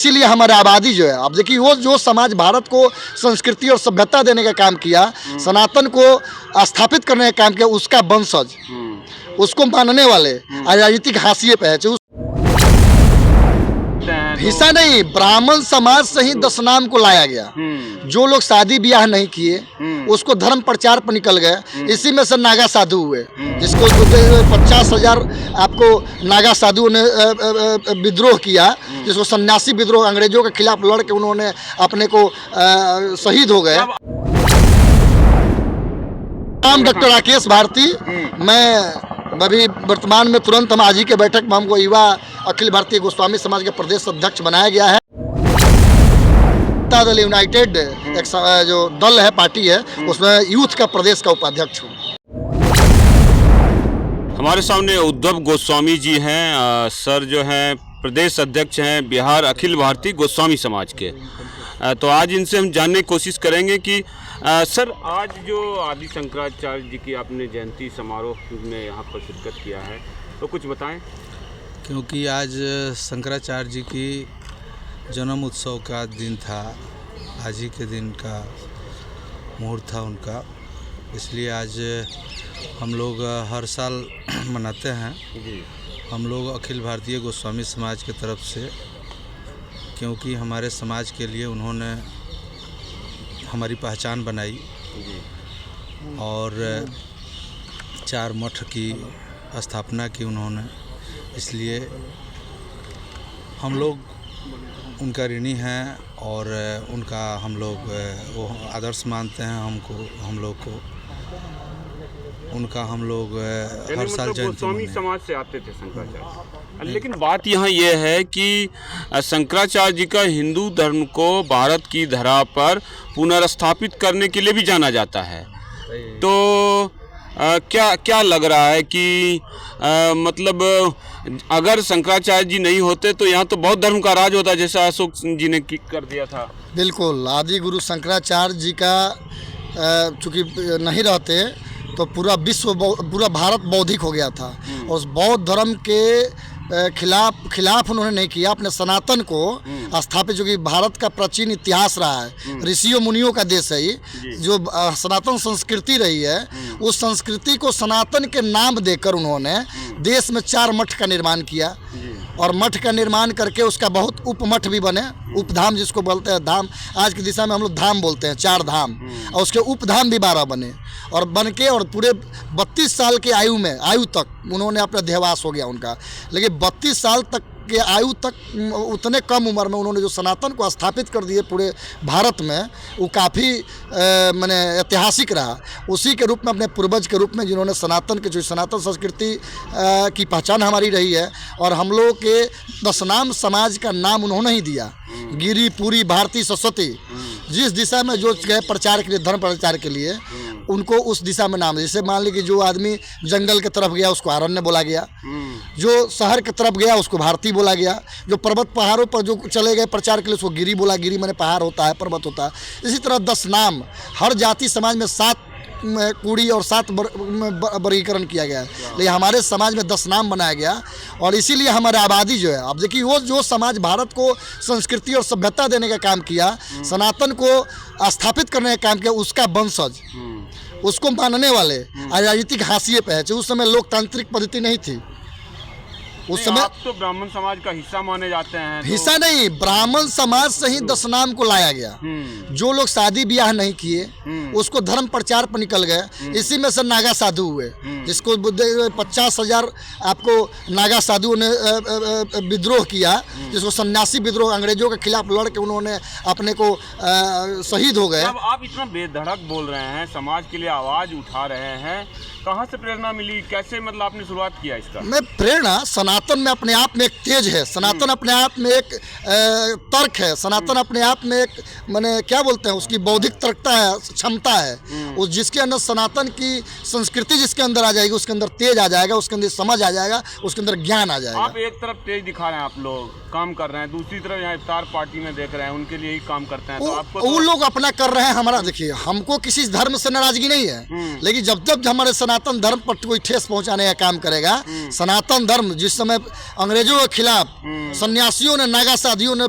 इसीलिए हमारी आबादी जो है, अब देखिए वो जो समाज भारत को संस्कृति और सभ्यता देने का काम किया, सनातन को स्थापित करने का काम किया, उसका वंशज, उसको मानने वाले राजनीतिक हाशिए पे है। हिस्सा नहीं, ब्राह्मण समाज से ही दशनाम को लाया गया। जो लोग शादी ब्याह नहीं किए उसको धर्म प्रचार पर निकल गए। इसी में से नागा साधु हुए, जिसको 50,000 आपको नागा साधुओं ने विद्रोह किया, जिसको सन्यासी विद्रोह, अंग्रेजों के खिलाफ लड़ के उन्होंने अपने को शहीद हो गए। नाम डॉक्टर राकेश भारती। मैं अभी वर्तमान में तुरंत हम आज ही के बैठक में हमको युवा अखिल भारतीय गोस्वामी समाज के प्रदेश अध्यक्ष बनाया गया है। दल यूनाइटेड एक जो दल है, पार्टी है, उसमें यूथ का प्रदेश का उपाध्यक्ष हूँ। हमारे सामने उद्धव गोस्वामी जी हैं। सर जो हैं प्रदेश अध्यक्ष हैं बिहार अखिल भारतीय गोस्वामी समाज के। तो आज इनसे हम जानने की कोशिश करेंगे कि सर आज जो आदि शंकराचार्य जी की आपने जयंती समारोह में यहाँ पर शिरकत किया है, तो कुछ बताएं। क्योंकि आज शंकराचार्य जी की जन्म उत्सव का दिन था, आज ही के दिन का मुहूर्त था उनका, इसलिए आज हम लोग हर साल मनाते हैं। हम लोग अखिल भारतीय गोस्वामी समाज की तरफ से, क्योंकि हमारे समाज के लिए उन्होंने हमारी पहचान बनाई और 4 मठ की स्थापना की उन्होंने, इसलिए हम लोग उनका ऋणी हैं और उनका हम लोग वो आदर्श मानते हैं। हम लोग को उनका हम लोग हर साल गोस्वामी समाज से आते थे शंकराचार्य। लेकिन बात यहाँ ये है कि शंकराचार्य जी का हिंदू धर्म को भारत की धरा पर पुनर्स्थापित करने के लिए भी जाना जाता है। तो क्या लग रहा है कि मतलब अगर शंकराचार्य जी नहीं होते तो यहाँ तो बौद्ध धर्म का राज होता, जैसा अशोक जी ने कर दिया था। बिल्कुल, आदि गुरु शंकराचार्य जी का चूँकि नहीं रहते तो पूरा विश्व, पूरा भारत बौद्धिक हो गया था। और उस बौद्ध धर्म के खिलाफ उन्होंने नहीं किया, अपने सनातन को स्थापित, जो कि भारत का प्राचीन इतिहास रहा है, ऋषियों मुनियों का देश है ये, जो सनातन संस्कृति रही है, उस संस्कृति को सनातन के नाम देकर उन्होंने देश में 4 मठ का निर्माण किया। और मठ का निर्माण करके उसका बहुत उपमठ भी बने, उपधाम जिसको बोलते हैं, धाम आज की दिशा में हम लोग धाम बोलते हैं, 4 धाम, और उसके उपधाम भी 12 बने। और बन के और पूरे 32 साल की आयु तक उन्होंने अपना देहवास हो गया उनका। लेकिन 32 साल तक के आयु तक, उतने कम उम्र में उन्होंने जो सनातन को स्थापित कर दिए पूरे भारत में, वो काफ़ी माने ऐतिहासिक रहा। उसी के रूप में, अपने पूर्वज के रूप में, जिन्होंने सनातन के, जो सनातन संस्कृति की पहचान हमारी रही है, और हम लोग के दशनाम समाज का नाम उन्होंने ही दिया, गिरी पूरी भारती सरस्वती। जिस दिशा में जो गए प्रचार के लिए, धर्म प्रचार के लिए, उनको उस दिशा में नाम। जैसे मान लीजिए जो आदमी जंगल की तरफ गया उसको आरण्य बोला गया, जो शहर की तरफ गया उसको भारती बोला गया, जो पर्वत पहाड़ों पर जो चले गए प्रचार के लिए उसको गिरी बोला। गिरी माने पहाड़ होता है, पर्वत होता है। इसी तरह 10 नाम, हर जाति समाज में 7 कुड़ी और 7 वर्गीकरण किया गया है, लेकिन हमारे समाज में 10 नाम बनाया गया। और इसीलिए हमारी आबादी जो है, अब देखिए वो जो समाज भारत को संस्कृति और सभ्यता देने का काम किया, सनातन को स्थापित करने का काम किया, उसका वंशज, उसको मानने वाले राजनीतिक हाशिए पे है। उस समय लोकतांत्रिक पद्धति नहीं थी उस समय। आप तो ब्राह्मण समाज का हिस्सा माने जाते हैं। हिस्सा नहीं, ब्राह्मण समाज से ही दशनाम को लाया गया। जो लोग शादी ब्याह नहीं किए उसको धर्म प्रचार पर निकल गए। इसी में से नागा साधु हुए, जिसको 50,000 आपको नागा साधुओं ने विद्रोह किया, जिसको सन्यासी विद्रोह, अंग्रेजों के खिलाफ लड़ के उन्होंने अपने को शहीद हो गए। अब आप इतना बेधड़क बोल रहे हैं, समाज के लिए आवाज़ उठा रहे हैं, कहाँ से प्रेरणा मिली, कैसे मतलब आपने शुरुआत किया इसका? मैं प्रेरणा, सनातन में अपने आप में एक तेज है, सनातन अपने आप में एक तर्क है, सनातन अपने आप में एक माने क्या बोलते हैं, उसकी बौद्धिक तर्कता है, क्षमता है। उस जिसके अंदर सनातन की संस्कृति जिसके अंदर आ जाएगी, उसके अंदर तेज आ जाएगा, उसके अंदर समझ आ जाएगा, उसके अंदर ज्ञान आ जाएगा। आप एक तरफ तेज दिखा रहे हैं, आप लोग काम कर रहे हैं, दूसरी तरफ यहाँ इफ्तार पार्टी में देख रहे हैं, उनके लिए ही काम करते हैं। तो आपको वो लोग अपना कर रहे हैं, हमारा देखिए, हमको किसी धर्म से नाराजगी नहीं है, लेकिन जब हमारे सनातन धर्म पर कोई ठेस पहुंचाने का काम करेगा, सनातन धर्म जिस समय अंग्रेजों के खिलाफ सन्यासियों ने, नागा साधियों ने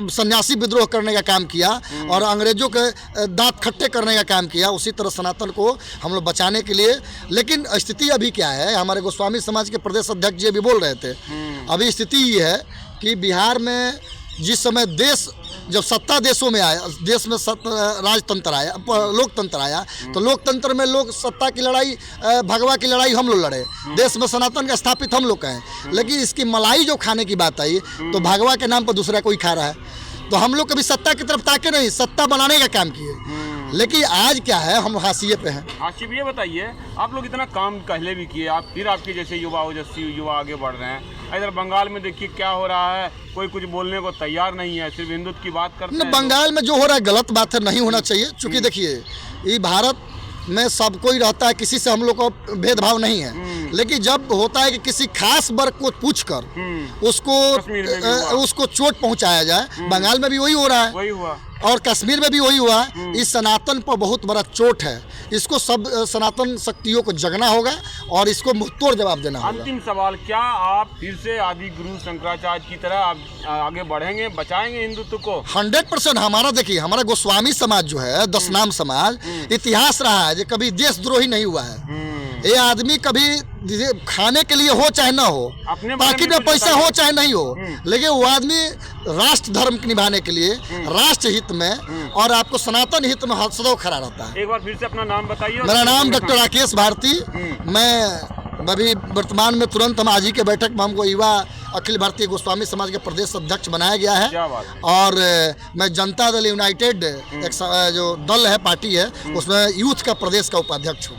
सन्यासी विद्रोह करने का काम किया और अंग्रेजों के दांत खट्टे करने का काम किया, उसी तरह सनातन को हम लोग बचाने के लिए। लेकिन स्थिति अभी क्या है, हमारे गोस्वामी समाज के प्रदेश अध्यक्ष जी अभी बोल रहे थे, अभी स्थिति ये है कि बिहार में जिस समय देश जब सत्ता देशों में आया, देश में राजतंत्र आया, लोकतंत्र आया, तो लोकतंत्र में लोग सत्ता की लड़ाई, भगवा की लड़ाई हम लोग लड़े, देश में सनातन का स्थापित हम लोग का है। लेकिन इसकी मलाई जो खाने की बात आई तो भगवा के नाम पर दूसरा कोई खा रहा है, तो हम लोग कभी सत्ता की तरफ ताके नहीं, सत्ता बनाने का काम किए। लेकिन आज क्या है, हम हाशिए पे हैं। आशिफ, ये बताइए, आप लोग इतना काम पहले भी किए, आप फिर आपके जैसे युवा ओजस्वी युवा आगे बढ़ रहे हैं। इधर बंगाल में देखिए क्या हो रहा है, कोई कुछ बोलने को तैयार नहीं है, सिर्फ हिंदुत्व की बात करते हैं। बंगाल में जो हो रहा है गलत बात है, नहीं होना चाहिए। चूँकि देखिए ये भारत में सब कोई रहता है, किसी से हम लोग को भेदभाव नहीं है। लेकिन जब होता है कि किसी खास वर्ग को पूछकर उसको चोट पहुंचाया जाए, बंगाल में भी वही हो रहा है, वही हुआ और कश्मीर में भी वही हुआ। इस सनातन पर बहुत बड़ा चोट है, इसको सब सनातन शक्तियों को जगना होगा और इसको मुंहतोड़ जवाब देना होगा। अंतिम सवाल, क्या आप फिर से आदि गुरु शंकराचार्य की तरह आप आगे बढ़ेंगे, बचाएंगे हिंदुत्व को? 100% हमारा, देखिए हमारा गोस्वामी समाज जो है, 10 नाम समाज, इतिहास रहा है जो कभी देशद्रोही नहीं हुआ है। ये आदमी कभी खाने के लिए हो चाहे ना हो, पाकिट में पैसा हो चाहे नहीं हो, लेकिन वो आदमी राष्ट्र धर्म निभाने के लिए, राष्ट्र हित में और आपको सनातन हित में सदैव खड़ा रहता है। एक बार फिर से अपना नाम बताइए। मेरा नाम डॉक्टर राकेश भारती। मैं अभी वर्तमान में तुरंत हम आज ही के बैठक में हमको युवा अखिल भारतीय गोस्वामी समाज के प्रदेश अध्यक्ष बनाया गया है। क्या बात है। और मैं जनता दल यूनाइटेड एक जो दल है, पार्टी है, उसमें यूथ का प्रदेश का उपाध्यक्ष हूँ।